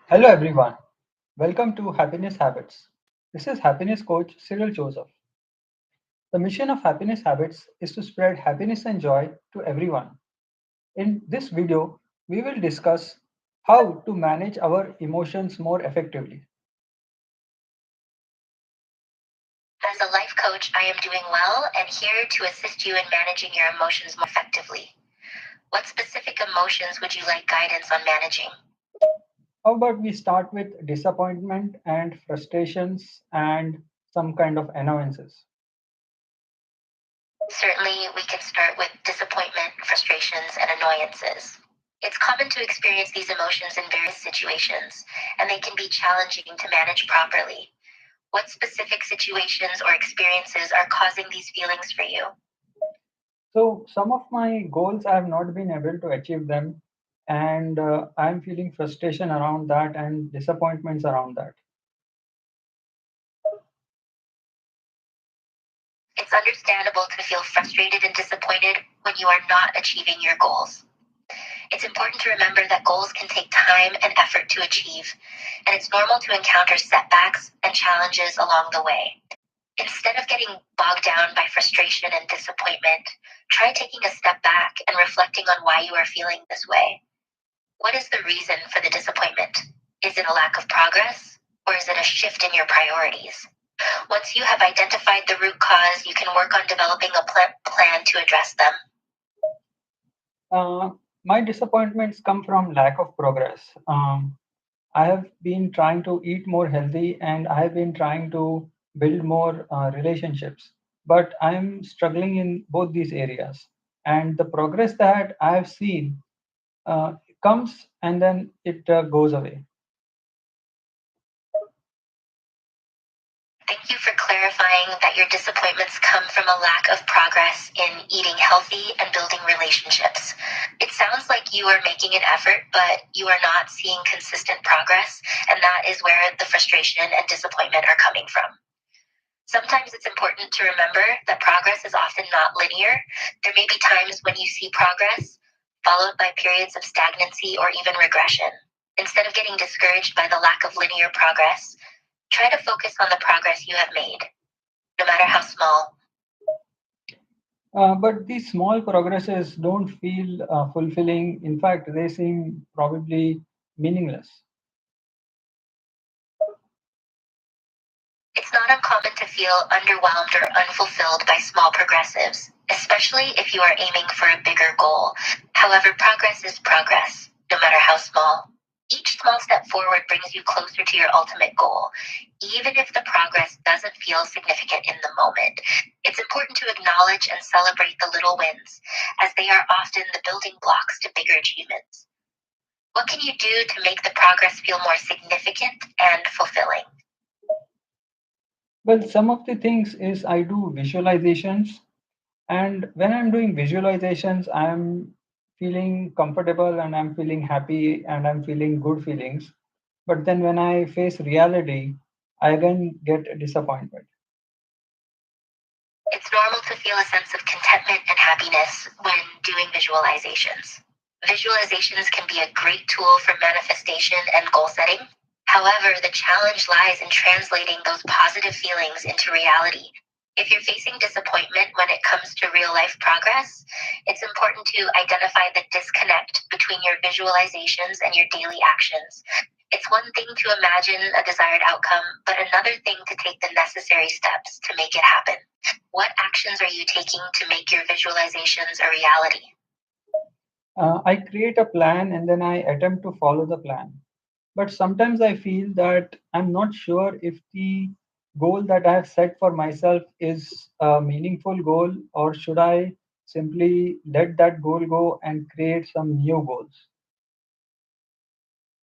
Hello everyone, welcome to Happiness Habits. This is happiness coach Cyril Joseph. The mission of Happiness Habits is to spread happiness and joy to everyone. In this video, we will discuss how to manage our emotions more effectively. As a life coach, I am doing well and here to assist you in managing your emotions more effectively. What specific emotions would you like guidance on managing? How about we start with disappointment and frustrations and some kind of annoyances? Certainly, we can start with disappointment, frustrations, and annoyances. It's common to experience these emotions in various situations, and they can be challenging to manage properly. What specific situations or experiences are causing these feelings for you? So, some of my goals I have not been able to achieve them, and I'm feeling frustration around that and disappointments around that. It's understandable to feel frustrated and disappointed when you are not achieving your goals. It's important to remember that goals can take time and effort to achieve, and it's normal to encounter setbacks and challenges along the way. Instead of getting bogged down by frustration and disappointment, try taking a step back and reflecting on why you are feeling this way. What is the reason for the disappointment? Is it a lack of progress, or is it a shift in your priorities? Once you have identified the root cause, you can work on developing a plan to address them. Uh, my disappointments come from lack of progress. I have been trying to eat more healthy and I have been trying to build more relationships, but I'm struggling in both these areas. And the progress that I have seen comes and then it goes away. Thank you for clarifying that your disappointments come from a lack of progress in eating healthy and building relationships. It sounds like you are making an effort, but you are not seeing consistent progress, and that is where the frustration and disappointment are coming from. Sometimes it's important to remember that progress is often not linear. There may be times when you see progress, followed by periods of stagnancy or even regression. Instead of getting discouraged by the lack of linear progress, try to focus on the progress you have made, no matter how small. But these small progresses don't feel fulfilling. In fact, they seem probably meaningless. It's not uncommon to feel underwhelmed or unfulfilled by small progressives, especially if you are aiming for a bigger goal. However, progress is progress, no matter how small. Each small step forward brings you closer to your ultimate goal, even if the progress doesn't feel significant in the moment. It's important to acknowledge and celebrate the little wins, as they are often the building blocks to bigger achievements. What can you do to make the progress feel more significant and fulfilling? Well, some of the things is I do visualizations. And when I'm doing visualizations, I'm feeling comfortable and I'm feeling happy and I'm feeling good feelings. But then when I face reality, I again get disappointment. It's normal to feel a sense of contentment and happiness when doing visualizations. Visualizations can be a great tool for manifestation and goal setting. However, the challenge lies in translating those positive feelings into reality. If you're facing disappointment when it comes to real life progress, it's important to identify the disconnect between your visualizations and your daily actions. It's one thing to imagine a desired outcome, but another thing to take the necessary steps to make it happen. What actions are you taking to make your visualizations a reality? I create a plan and then I attempt to follow the plan. But sometimes I feel that I'm not sure if the goal that I have set for myself is a meaningful goal or should I simply let that goal go and create some new goals.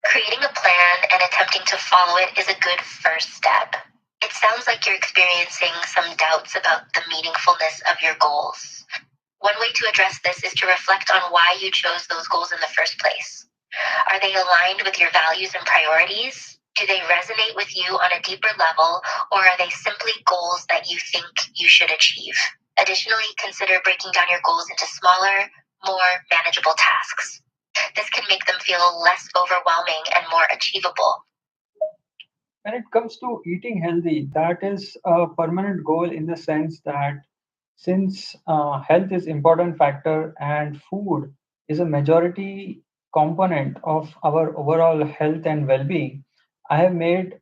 Creating a plan and attempting to follow it is a good first step. It sounds like you're experiencing some doubts about the meaningfulness of your goals. One way to address this is to reflect on why you chose those goals in the first place. Are they aligned with your values and priorities? Do they resonate with you on a deeper level, or are they simply goals that you think you should achieve? Additionally, consider breaking down your goals into smaller, more manageable tasks. This can make them feel less overwhelming and more achievable. When it comes to eating healthy, that is a permanent goal in the sense that since health is important factor and food is a majority component of our overall health and well-being, I have made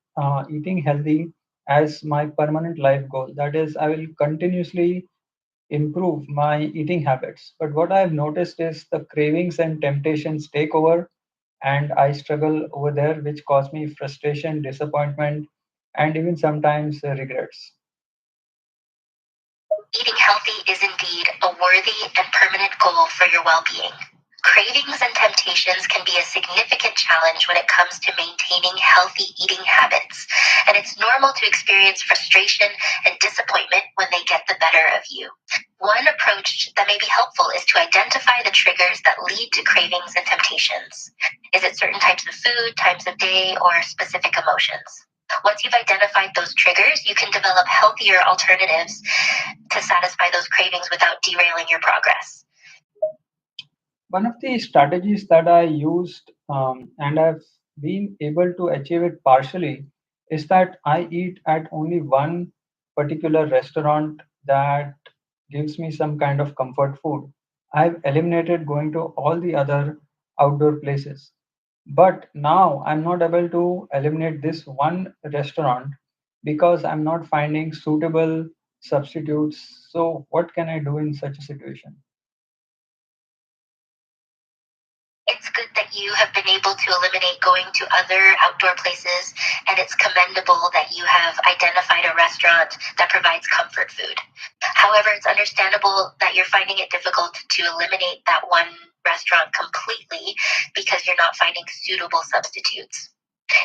eating healthy as my permanent life goal. That is, I will continuously improve my eating habits. But what I've noticed is the cravings and temptations take over, and I struggle over there, which cause me frustration, disappointment, and even sometimes regrets. Eating healthy is indeed a worthy and permanent goal for your well being. Cravings and temptations can be a significant challenge when it comes to maintaining healthy eating habits, and it's normal to experience frustration and disappointment when they get the better of you. One approach that may be helpful is to identify the triggers that lead to cravings and temptations. Is it certain types of food, times of day, or specific emotions? Once you've identified those triggers, you can develop healthier alternatives to satisfy those cravings without derailing your progress. One of the strategies that I used and I've been able to achieve it partially is that I eat at only one particular restaurant that gives me some kind of comfort food. I've eliminated going to all the other outdoor places. But now I'm not able to eliminate this one restaurant because I'm not finding suitable substitutes. So, what can I do in such a situation? It's good that you have been able to eliminate going to other outdoor places, and it's commendable that you have identified a restaurant that provides comfort food. However, it's understandable that you're finding it difficult to eliminate that one restaurant completely because you're not finding suitable substitutes.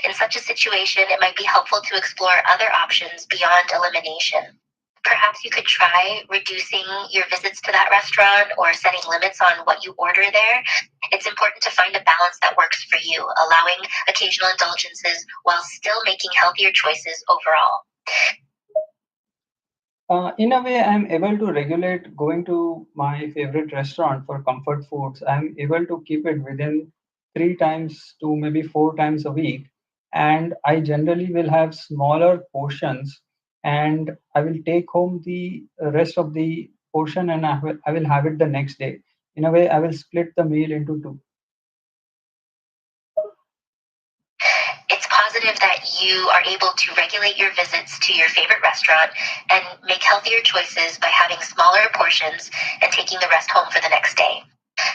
In such a situation, it might be helpful to explore other options beyond elimination. Perhaps you could try reducing your visits to that restaurant or setting limits on what you order there. It's important to find a balance that works for you, allowing occasional indulgences while still making healthier choices overall. In a way, I'm able to regulate going to my favorite restaurant for comfort foods. I'm able to keep it within 3 times to maybe 4 times a week. And I generally will have smaller portions and I will take home the rest of the portion and I will have it the next day. In a way, I will split the meal into two. It's positive that you are able to regulate your visits to your favorite restaurant and make healthier choices by having smaller portions and taking the rest home for the next day.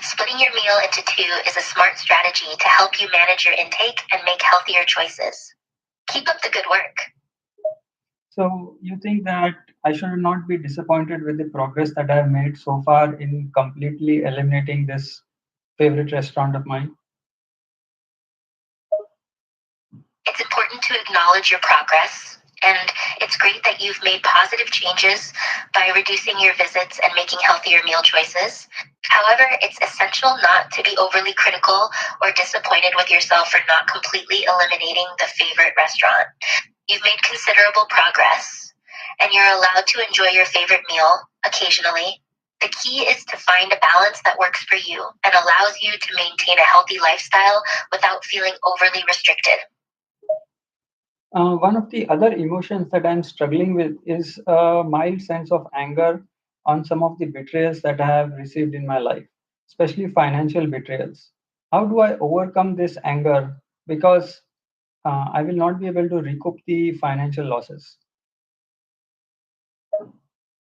Splitting your meal into two is a smart strategy to help you manage your intake and make healthier choices. Keep up the good work. So you think that I should not be disappointed with the progress that I have made so far in completely eliminating this favorite restaurant of mine? It's important to acknowledge your progress, and it's great that you've made positive changes by reducing your visits and making healthier meal choices. However, it's essential not to be overly critical or disappointed with yourself for not completely eliminating the favorite restaurant. You've made considerable progress, and you're allowed to enjoy your favorite meal occasionally. The key is to find a balance that works for you and allows you to maintain a healthy lifestyle without feeling overly restricted. One of the other emotions that I'm struggling with is a mild sense of anger on some of the betrayals that I have received in my life, especially financial betrayals. How do I overcome this anger? Because I will not be able to recoup the financial losses.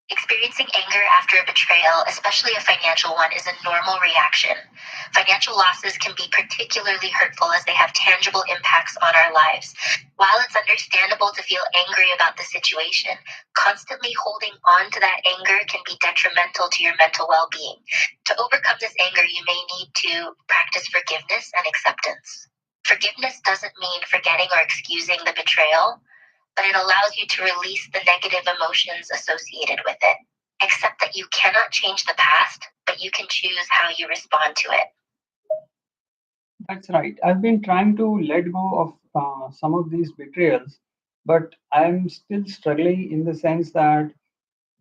Experiencing anger after a betrayal, especially a financial one, is a normal reaction. Financial losses can be particularly hurtful as they have tangible impacts on our lives. While it's understandable to feel angry about the situation, constantly holding on to that anger can be detrimental to your mental well being. To overcome this anger, you may need to practice forgiveness and acceptance. Forgiveness doesn't mean forgetting or excusing the betrayal, but it allows you to release the negative emotions associated with it. Accept that you cannot change the past, but you can choose how you respond to it. That's right. I've been trying to let go of some of these betrayals, but I'm still struggling in the sense that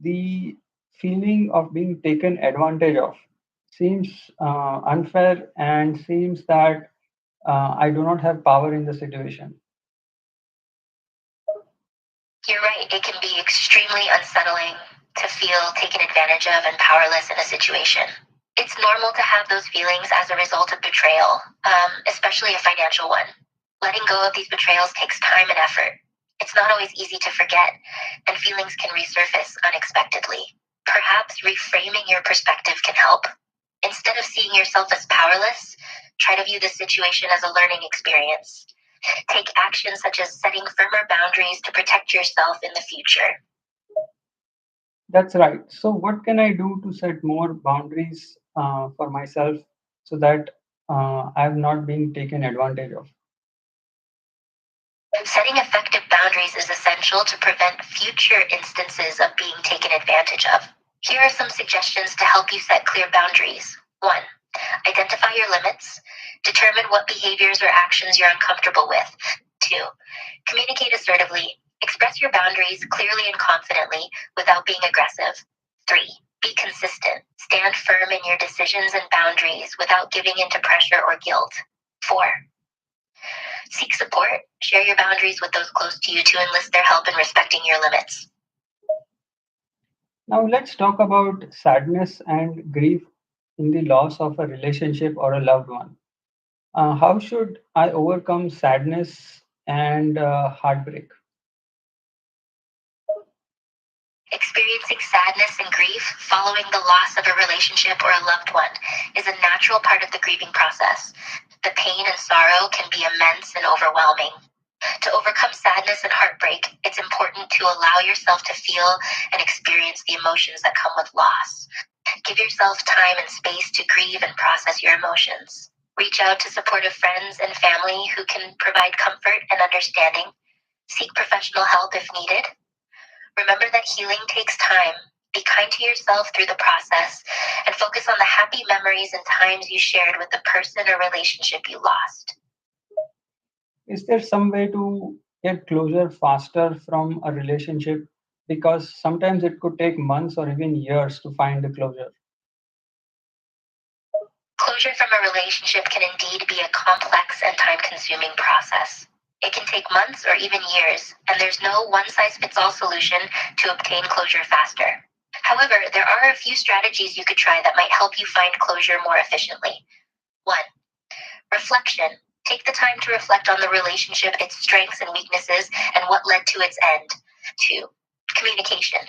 the feeling of being taken advantage of seems unfair and seems that I do not have power in the situation. You're right, it can be extremely unsettling to feel taken advantage of and powerless in a situation. It's normal to have those feelings as a result of betrayal, especially a financial one. Letting go of these betrayals takes time and effort. It's not always easy to forget, and feelings can resurface unexpectedly. Perhaps reframing your perspective can help. Instead of seeing yourself as powerless, try to view the situation as a learning experience. Take action such as setting firmer boundaries to protect yourself in the future. That's right. So, what can I do to set more boundaries for myself so that I'm not being taken advantage of? Setting effective boundaries is essential to prevent future instances of being taken advantage of. Here are some suggestions to help you set clear boundaries. 1. Identify your limits. Determine what behaviors or actions you're uncomfortable with. 2. Communicate assertively. Express your boundaries clearly and confidently without being aggressive. 3. Be consistent. Stand firm in your decisions and boundaries without giving in to pressure or guilt. 4. Seek support. Share your boundaries with those close to you to enlist their help in respecting your limits. Now, let's talk about sadness and grief in the loss of a relationship or a loved one. How should I overcome sadness and heartbreak? Experiencing sadness and grief following the loss of a relationship or a loved one is a natural part of the grieving process. The pain and sorrow can be immense and overwhelming. To overcome sadness and heartbreak, it's important to allow yourself to feel and experience the emotions that come with loss. Give yourself time and space to grieve and process your emotions. Reach out to supportive friends and family who can provide comfort and understanding. Seek professional help if needed. Remember that healing takes time. Be kind to yourself through the process and focus on the happy memories and times you shared with the person or relationship you lost. Is there some way to get closure faster from a relationship? Because sometimes it could take months or even years to find the closure. Closure from a relationship can indeed be a complex and time consuming process. It can take months or even years, and there's no one size fits all solution to obtain closure faster. However, there are a few strategies you could try that might help you find closure more efficiently. 1. Reflection. Take the time to reflect on the relationship, its strengths and weaknesses, and what led to its end. 2. Communication.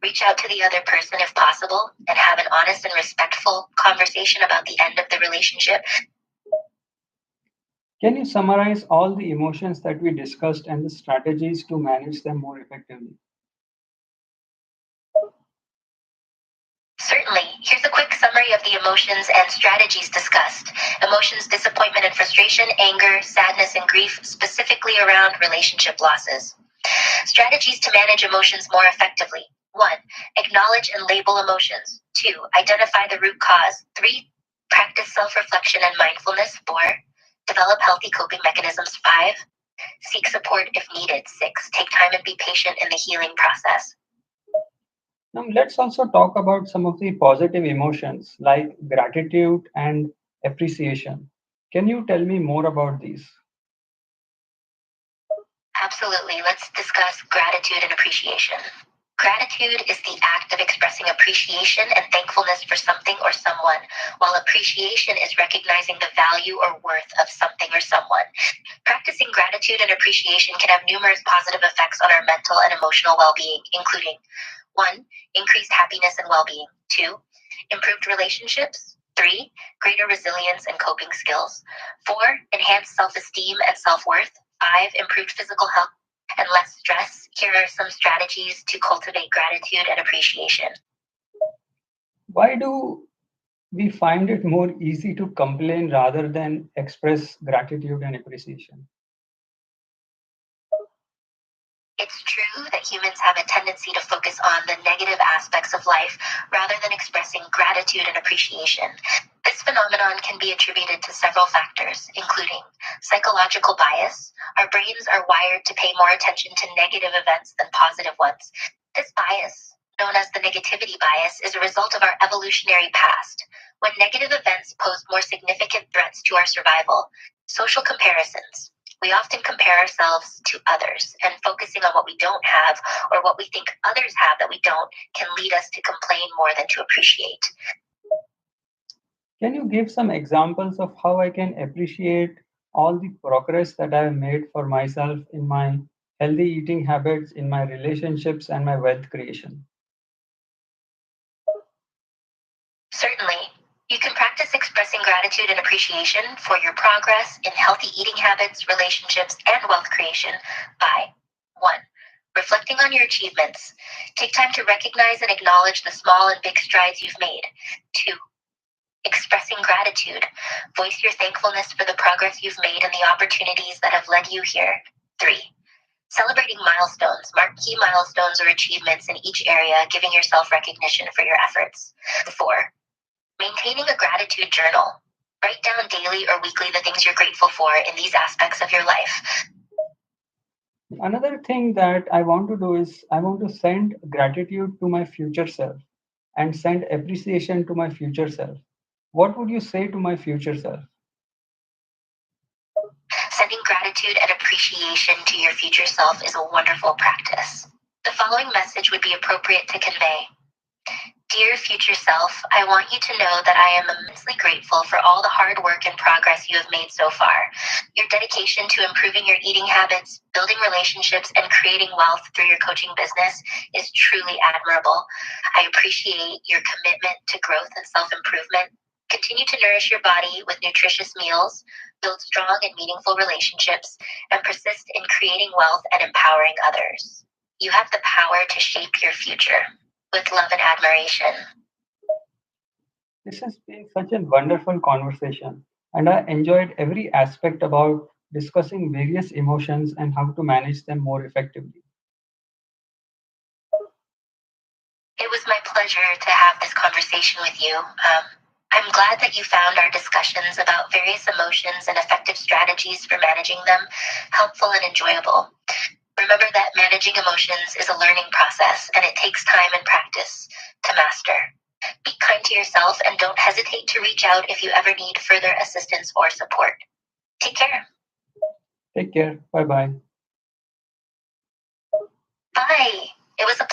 Reach out to the other person if possible and have an honest and respectful conversation about the end of the relationship. Can you summarize all the emotions that we discussed and the strategies to manage them more effectively? Certainly. Here's a quick summary of the emotions and strategies discussed. Emotions: disappointment and frustration, anger, sadness, and grief, specifically around relationship losses. Strategies to manage emotions more effectively. 1. Acknowledge and label emotions. 2. Identify the root cause. 3. Practice self reflection and mindfulness. 4. Develop healthy coping mechanisms. 5. Seek support if needed. 6. Take time and be patient in the healing process. Now, let's also talk about some of the positive emotions like gratitude and appreciation. Can you tell me more about these? Absolutely. Let's discuss gratitude and appreciation. Gratitude is the act of expressing appreciation and thankfulness for something or someone, while appreciation is recognizing the value or worth of something or someone. Practicing gratitude and appreciation can have numerous positive effects on our mental and emotional well being, including 1. Increased happiness and well being. 2. Improved relationships. 3. Greater resilience and coping skills. 4. Enhanced self esteem and self worth. 5. Improved physical health and less stress. Here are some strategies to cultivate gratitude and appreciation. Why do we find it more easy to complain rather than express gratitude and appreciation? It's true that humans have a tendency to focus on the negative aspects of life rather than expressing gratitude and appreciation. This phenomenon can be attributed to several factors, including psychological bias. Our brains are wired to pay more attention to negative events than positive ones. This bias known as the negativity bias, is a result of our evolutionary past, when negative events posed more significant threats to our survival. Social comparisons. We often compare ourselves to others, and focusing on what we don't have or what we think others have that we don't can lead us to complain more than to appreciate. Can you give some examples of how I can appreciate all the progress that I have made for myself in my healthy eating habits, in my relationships, and my wealth creation? Certainly, you can practice expressing gratitude and appreciation for your progress in healthy eating habits, relationships, and wealth creation by 1. Reflecting on your achievements. Take time to recognize and acknowledge the small and big strides you've made. 2. Expressing gratitude. Voice your thankfulness for the progress you've made and the opportunities that have led you here. 3. Celebrating milestones. Mark key milestones or achievements in each area, giving yourself recognition for your efforts. 4. Maintaining a gratitude journal. Write down daily or weekly the things you're grateful for in these aspects of your life. Another thing that I want to do is I want to send gratitude to my future self and send appreciation to my future self. What would you say to my future self? Sending gratitude and appreciation to your future self is a wonderful practice. The following message would be appropriate to convey. Dear future self, I want you to know that I am immensely grateful for all the hard work and progress you have made so far. Your dedication to improving your eating habits, building relationships, and creating wealth through your coaching business is truly admirable. I appreciate your commitment to growth and self improvement. Continue to nourish your body with nutritious meals, build strong and meaningful relationships, and persist in creating wealth and empowering others. You have the power to shape your future. With love and admiration. This has been such a wonderful conversation, and I enjoyed every aspect about discussing various emotions and how to manage them more effectively. It was my pleasure to have this conversation with you. I'm glad that you found our discussions about various emotions and effective strategies for managing them helpful and enjoyable. Remember that managing emotions is a learning process and it takes time and practice to master. Be kind to yourself and don't hesitate to reach out if you ever need further assistance or support. Take care. Take care. Bye bye. Bye. It was a